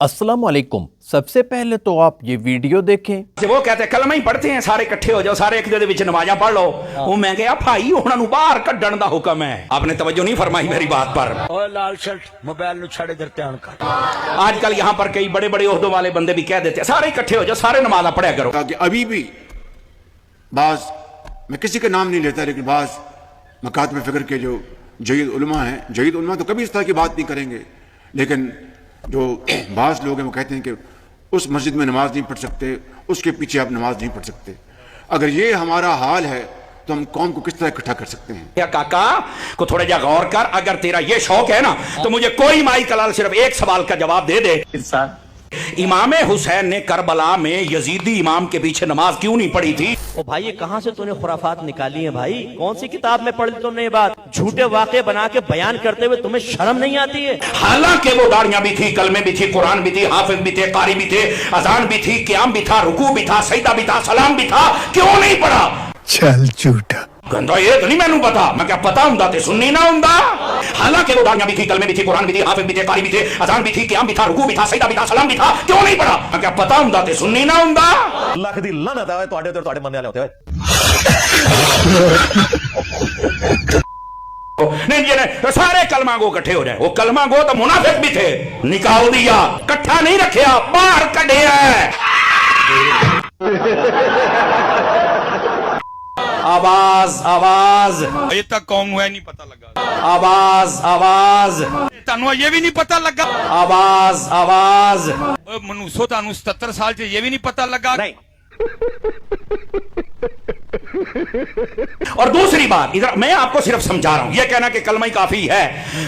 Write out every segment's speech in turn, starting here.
अस्सलाम वालेकुम। सबसे पहले तो आप ये वीडियो देखें। वो कहते कलमा ही पढ़ते हैं, सारे इकट्ठे हो जाओ, सारे एक दूसरे विच नमाज़ां पढ़ लो। वो मैं कहा भाई उन्हां नूं बाहर कड्ढण दा हुक्म है। आपने तवज्जो नहीं फरमाई मेरी बात पर। ओए लाल शर्ट मोबाइल नूं छड़े इधर ध्यान कर। आजकल यहाँ पर कई बड़े बड़े ओहदों वाले बंदे भी कह देते हैं सारे इकट्ठे हो जाओ, सारे नमाज़ां पढ़ा करो। कि अभी भी बाज, मैं किसी का नाम नहीं लेता, लेकिन बाज मकात में फिक्र के जो जयीद उलमा हैं, जयीद उलमा तो कभी इस तरह की बात नहीं करेंगे, लेकिन जो बाज लोग हैं वो कहते हैं कि उस मस्जिद में नमाज नहीं पढ़ सकते, उसके पीछे आप नमाज नहीं पढ़ सकते। अगर ये हमारा हाल है तो हम कौम को किस तरह इकट्ठा कर सकते हैं? या काका को थोड़ा जा गौर कर, अगर तेरा ये शौक है ना तो मुझे कोई माई कलाल सिर्फ एक सवाल का जवाब दे दे। इमाम हुसैन ने करबला में यजीदी इमाम के पीछे नमाज क्यों नहीं पढ़ी थी? ओ भाई ये कहां से तूने खुराफात निकाली है भाई? कौन सी किताब में पढ़ी तुमने ये बात? झूठे वाक़े बना के बयान करते हुए तुम्हें शर्म नहीं आती है? हालांकि वो दाढ़ियां भी थी, कलमे भी थी, कुरान भी थी, हाफिज भी थे, कारी भी थे, अजान भी थी, क़याम भी था, रुकू भी था, सजदा भी था, सलाम भी था, क्यों नहीं पढ़ा? चल झूठा गंदा ये तो नहीं मैनू पता, मैं क्या पता हुंदा ते सुननी ना हुंदा। हालांकि वो दाढ़ियां भी थी, कलमे भी थी, कुरान भी थी, हाफिज भी थे, कारी भी थे, अजान भी थी, क़याम भी था, रुकू भी था, सजदा भी था, सलाम भी था, क्यों नहीं पढ़ा? मैं क्या पता हुंदा ते सुननी ना हुंदा। ਲੱਖ ਦੀ ਲਾਨਤ ਆਵੇ ਤੁਹਾਡੇ ਤੇ ਤੁਹਾਡੇ ਮੰਨਣ ਵਾਲੇ ਹੋਤੇ ਹੋਏ। नहीं जी नहीं, सारे कलमा गो इकट्ठे हो जाए। वो कलमा गो तो मुनाफिक भी थे, निकाल दिया, इकट्ठा नहीं रखा, बाहर कढ़िया। आवाज आवाज अजे तक कौन हुआ नहीं पता लगा। आवाज आवाज तानू ये भी नहीं पता लगा। आवाज आवाज मनुष्यो तानू 77 साल से ये भी नहीं पता लगा। नहीं। और दूसरी बात, इधर मैं आपको सिर्फ समझा रहा हूं, ये कहना कि कलमा ही काफी है।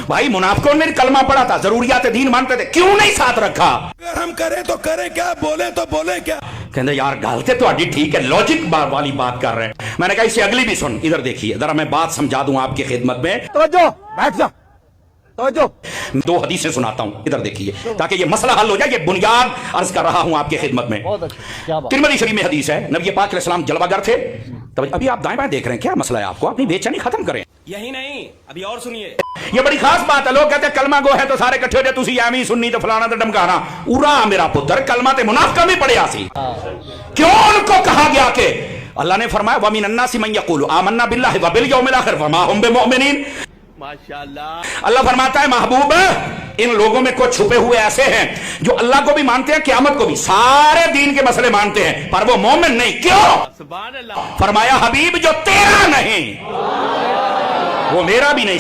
भाई मुनाफिकों ने कलमा पढ़ा था, जरूरियात दीन मानते थे, क्यों नहीं साथ रखा? अगर हम करें तो करें क्या, बोले तो बोले क्या? कहते यार गलते तो अड्डी ठीक है, लॉजिक वाली बात कर रहे हैं। मैंने कहा इसे अगली भी सुन, इधर देखिए जरा, मैं बात समझा दूं आपकी खिदमत में। तवज्जो, बैठ जा, तवज्जो। दो हदीसें सुनाता हूं, इधर देखिए ताकि ये मसला हल हो जाए। ये बुनियाद अर्ज कर रहा हूं आपकी खिदमत में। तिरमिज़ी शरीफ में हदीस है, नबी पाक अलैहिस्सलाम जलवागर थे। तब अभी आप दाएं बाएं देख रहे हैं, क्या मसला है आपको? अपनी बेचैनी खत्म करें। यही नहीं, अभी और सुनिए। ये बड़ी खास बात है। लोग कहते हैं कलमा गो है तो सारे इकट्ठे हो जाए, तुसी एवं सुन्नी तो फलाना तो ढमकाना। उरा मेरा पुत्र, कलमा ते मुनाफिका भी पढ़िया सी। क्यों उनको कहा गया कि अल्लाह ने फरमाया वमिन अन्नासि मन यक़ूलु आमन्ना बिल्लाहि व बिल यौमिल आखिर वमा हुम बिमुमिनीन। माशाअल्लाह। अल्लाह फरमाता है महबूब, इन लोगों में कुछ छुपे हुए ऐसे हैं जो अल्लाह को भी मानते हैं, क़यामत को भी, सारे दीन के मसले मानते हैं, पर वो मोमिन नहीं। क्यों? फरमाया हबीब जो तेरा नहीं वो मेरा भी नहीं।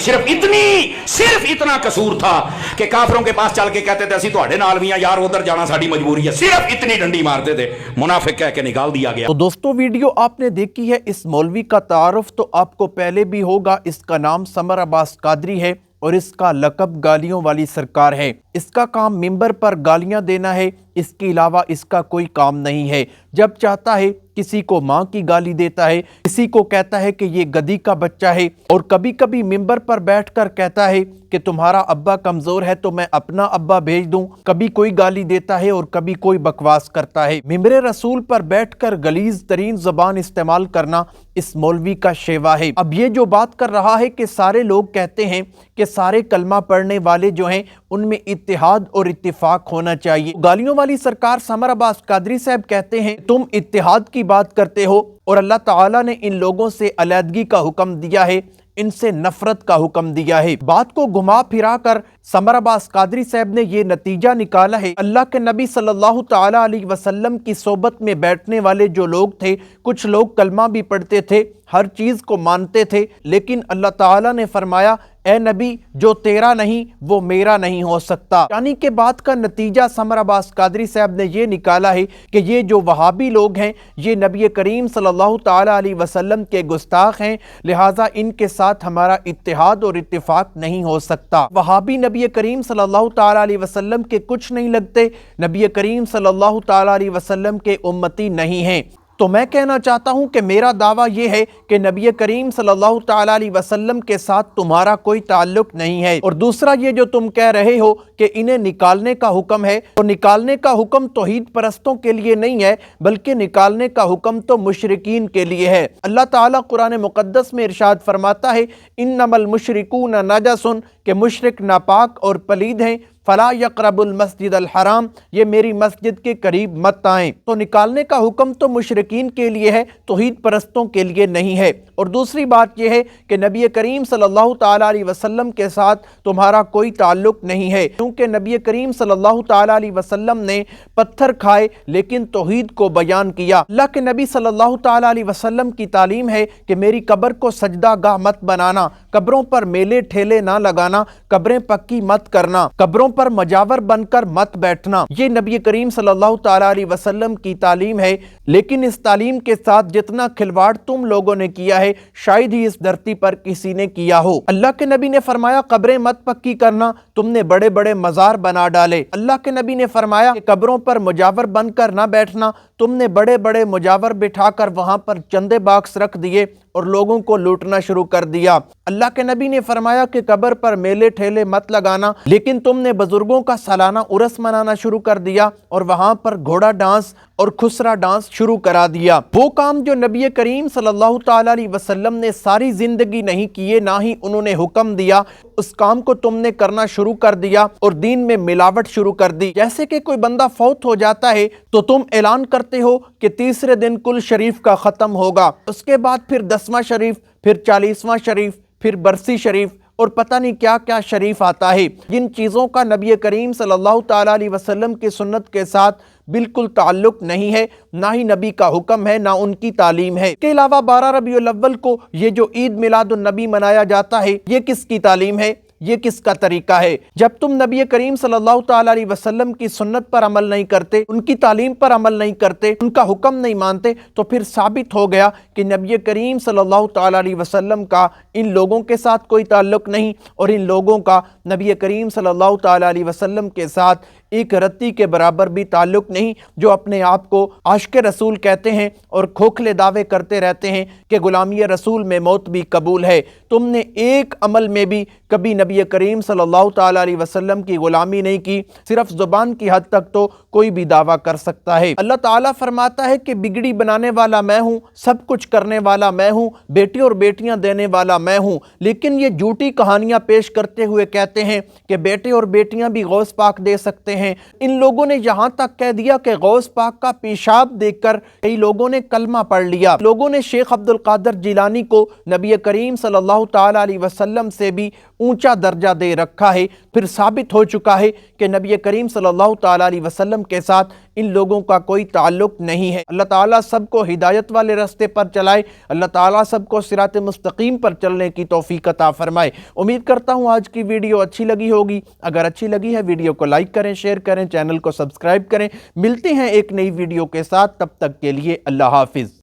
सिर्फ इतना कसूर था कि काफरों के पास चल के कहते थे असी तुहाडे नाल भी यार, उधर जाना साडी मजबूरी है। सिर्फ इतनी डंडी मारते थे, मुनाफिक कह के निकाल दिया गया। तो दोस्तों वीडियो आपने देखी है, इस मौलवी का तारुफ तो आपको पहले भी होगा। इसका नाम समर अब्बास कादरी है और इसका लक़ब गालियों वाली सरकार है। इसका काम मिंबर पर गालियां देना है, इसके अलावा इसका कोई काम नहीं है। जब चाहता है किसी को माँ की गाली देता है, किसी को कहता है कि ये गधी का बच्चा है, और कभी कभी मिंबर पर बैठकर कहता है कि तुम्हारा अब्बा कमज़ोर है तो मैं अपना अब्बा भेज दूं। कभी कोई गाली देता है और कभी कोई बकवास करता है। मिंबर रसूल पर बैठकर गलीज तरीन ज़बान इस्तेमाल करना इस मौलवी का शेवा है। अब ये जो बात कर रहा है कि सारे लोग कहते हैं कि सारे कलमा पढ़ने वाले जो हैं उनमें इत्तिहाद और इत्तिफाक होना चाहिए। गालियों वाली सरकार समर अब्बास कादरी साहब कहते हैं तुम इत्तिहाद की बात करते हो और अल्लाह ताला ने इन लोगों से अलहदगी का हुक्म दिया है, इनसे नफरत का हुक्म दिया है। बात को घुमा फिरा कर समर अब्बास कादरी साहब ने ये नतीजा निकाला है। अल्लाह के नबी सल्लल्लाहु ताला अलैहि वसल्लम की सोबत में बैठने वाले जो लोग थे, कुछ लोग कलमा भी पढ़ते थे, हर चीज को मानते थे, लेकिन अल्लाह ताला ने फरमाया ए नबी जो तेरा नहीं वो मेरा नहीं हो सकता। यानी कि बात का नतीजा समर अब्बास कादरी साहब ने ये निकाला है कि ये जो वहाबी लोग हैं ये नबी करीम सल्लल्लाहु ताला अलैहि वसल्लम के गुस्ताख हैं, लिहाजा इनके साथ हमारा इत्तिहाद और इत्तिफाक नहीं हो सकता। वहाबी नबी करीम सल्लल्लाहु ताला अलैहि वसल्लम के कुछ नहीं लगते, नबी करीम सल्लल्लाहु ताला अलैहि वसल्लम के उम्मती नहीं हैं। तो मैं कहना चाहता हूं कि मेरा दावा यह है कि नबी करीम सल्लल्लाहु ताला अलैहि वसल्लम के साथ तुम्हारा कोई ताल्लुक नहीं है। और दूसरा ये जो तुम कह रहे हो कि इन्हें निकालने का हुक्म है, तो निकालने का हुक्म तौहीद परस्तों के लिए नहीं है, बल्कि निकालने का हुक्म तो मुशरिकीन के लिए है। अल्लाह ताला कुरान मुक़द्दस में इरशाद फरमाता है इन्नमल मुशरिकून नजसुन, कि मुशरिक नापाक और पलीद हैं। फला यक़रबुल मस्जिद अल हराम, ये मेरी मस्जिद के करीब मत आएं। तो निकालने का हुक्म तो मुशरिकीन के लिए है, तौहीद परस्तों के लिए नहीं है। और दूसरी बात यह है कि नबी करीम सल्लल्लाहु ताला अलैहि वसल्लम के साथ तुम्हारा कोई ताल्लुक नहीं है, क्योंकि नबी करीम सल्लल्लाहु ताला अलैहि वसल्लम ने पत्थर खाए लेकिन तौहीद को बयान किया। अल्लाह के नबी सल्लल्लाहु ताला अलैहि वसल्लम की तालीम है कि मेरी कब्र को सजदा गाह मत बनाना, कब्रों पर मेले ठेले ना लगाना, कब्रें पक्की मत करना, कब्रों पर मजावर बनकर मत बैठना। ये नबी करीम सल्लल्लाहु ताला अलैहि वसल्लम की तालीम है। लेकिन इस तालीम के साथ जितना खिलवाड़ तुम लोगों ने किया है शायद ही इस धरती पर किसी ने किया हो। अल्लाह के नबी ने फरमाया कब्रें मत पक्की करना, तुमने बड़े बड़े मजार बना डाले। अल्लाह के नबी ने फरमाया कि कब्रों पर मुजावर बनकर ना बैठना, तुमने बड़े बड़े मुजावर बिठाकर वहां पर चंदे बाक्स रख दिए और लोगों को लूटना शुरू कर दिया। अल्लाह के नबी ने फरमाया कि कब्र पर मेले ठेले मत लगाना, लेकिन तुमने बुजुर्गों का सालाना उर्स मनाना शुरू कर दिया और वहां पर घोड़ा डांस और खुसरा डांस शुरू करा दिया। वो काम जो नबी करीम सल्लल्लाहु ताला अलैहि वसल्लम ने सारी जिंदगी नहीं किए, ना ही उन्होंने हुक्म दिया, उस काम को तुमने करना शुरू कर दिया और दीन में मिलावट शुरू कर दी। जैसे कि कोई बंदा फौत हो जाता है तो तुम ऐलान करते हो कि तीसरे दिन कुल शरीफ का खत्म होगा, उसके बाद फिर 10वां शरीफ, फिर 40वां शरीफ, फिर बरसी शरीफ और पता नहीं क्या क्या शरीफ आता है। जिन चीज़ों का नबी करीम सल्लल्लाहु ताला अलैहि वसल्लम की सुन्नत के साथ बिल्कुल ताल्लुक नहीं है, ना ही नबी का हुक्म है, ना उनकी तालीम है। इसके अलावा 12 रबीउल अव्वल को ये जो ईद मिलादुन नबी मनाया जाता है, ये किसकी तालीम है, ये किसका तरीका है? जब तुम नबी करीम सल्लल्लाहु ताला अलैहि वसल्लम की सुन्नत पर अमल नहीं करते, उनकी तालीम पर अमल नहीं करते, उनका हुक्म नहीं मानते, तो फिर साबित हो गया कि नबी करीम सल्लल्लाहु ताला अलैहि वसल्लम का इन लोगों के साथ कोई ताल्लुक नहीं और इन लोगों का नबी करीम सल्लल्लाहु ताला अलैहि वसल्लम के साथ एक रत्ती के बराबर भी ताल्लुक नहीं, जो अपने आप को आशिक रसूल कहते हैं और खोखले दावे करते रहते हैं कि गुलामी रसूल में मौत भी कबूल है। तुमने एक अमल में भी कभी नबी करीम सल्लल्लाहु ताला अलैहि वसल्लम की गुलामी नहीं की, सिर्फ जुबान की हद तक तो कोई भी दावा कर सकता है। अल्लाह ताला फरमाता है कि बिगड़ी बनाने वाला मैं हूँ, सब कुछ करने वाला मैं हूँ, बेटे और बेटियां देने वाला मैं हूँ। लेकिन ये झूठी कहानियां पेश करते हुए कहते हैं कि बेटे और बेटियां भी गौस पाक दे सकते हैं। इन लोगों ने यहां तक कह दिया कि गौस पाक का पेशाब देखकर कई लोगों ने कलमा पढ़ लिया। लोगों ने शेख अब्दुल कादिर जिलानी को नबी करीम सल्लल्लाहु ताला अलैहि वसल्लम से भी ऊंचा दर्जा दे रखा है। फिर साबित हो चुका है कि नबी करीम सल्लल्लाहु ताला अलैहि वसल्लम के साथ इन लोगों का कोई ताल्लुक नहीं है। अल्लाह ताला सबको हिदायत वाले रास्ते पर चलाए, अल्लाह ताला सबको सिरात मुस्तकीम पर चलने की तौफीक अता फरमाए। उम्मीद करता हूँ आज की वीडियो अच्छी लगी होगी। अगर अच्छी लगी है वीडियो को लाइक करें, शेयर करें, चैनल को सब्सक्राइब करें। मिलते हैं एक नई वीडियो के साथ, तब तक के लिए अल्लाह हाफिज़।